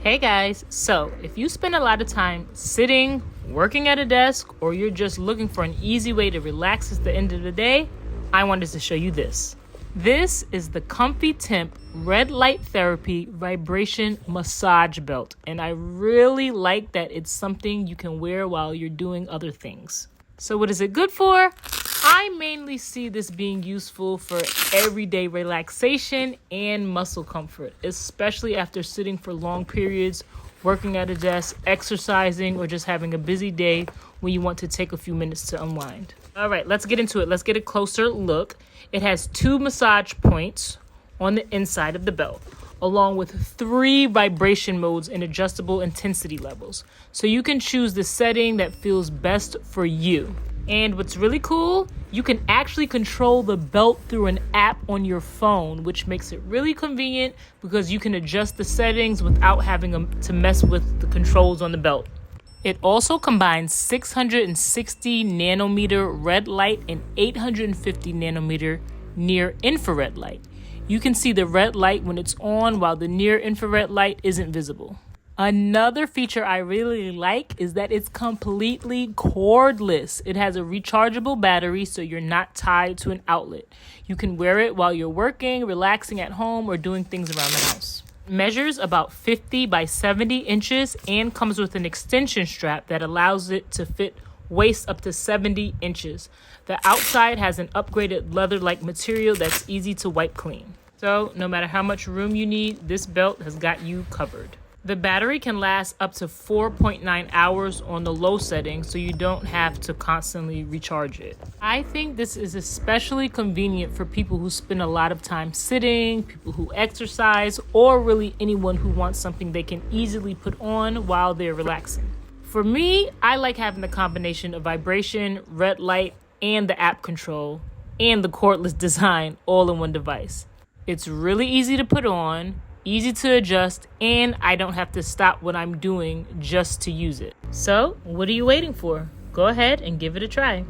Hey guys, so if you spend a lot of time sitting, working at a desk, or you're just looking for an easy way to relax at the end of the day, I wanted to show you this. This is the Comfytemp Red Light Therapy Vibration Massage Belt, and I really like that it's something you can wear while you're doing other things. So what is it good for? I mainly see this being useful for everyday relaxation and muscle comfort, especially after sitting for long periods, working at a desk, exercising, or just having a busy day when you want to take a few minutes to unwind. All right, let's get into it. Let's get a closer look. It has 2 massage points on the inside of the belt, along with 3 vibration modes and adjustable intensity levels. So you can choose the setting that feels best for you. And what's really cool, you can actually control the belt through an app on your phone, which makes it really convenient because you can adjust the settings without having to mess with the controls on the belt. It also combines 660 nanometer red light and 850 nanometer near infrared light. You can see the red light when it's on while the near infrared light isn't visible. Another feature I really like is that it's completely cordless. It has a rechargeable battery, so you're not tied to an outlet. You can wear it while you're working, relaxing at home, or doing things around the house. It measures about 50 by 70 inches and comes with an extension strap that allows it to fit waist up to 70 inches. The outside has an upgraded leather-like material that's easy to wipe clean. So no matter how much room you need, this belt has got you covered. The battery can last up to 4.9 hours on the low setting, so you don't have to constantly recharge it. I think this is especially convenient for people who spend a lot of time sitting, people who exercise, or really anyone who wants something they can easily put on while they're relaxing. For me, I like having the combination of vibration, red light, and the app control, and the cordless design all in one device. It's really easy to put on, easy to adjust, and I don't have to stop what I'm doing just to use it. So, what are you waiting for? Go ahead and give it a try.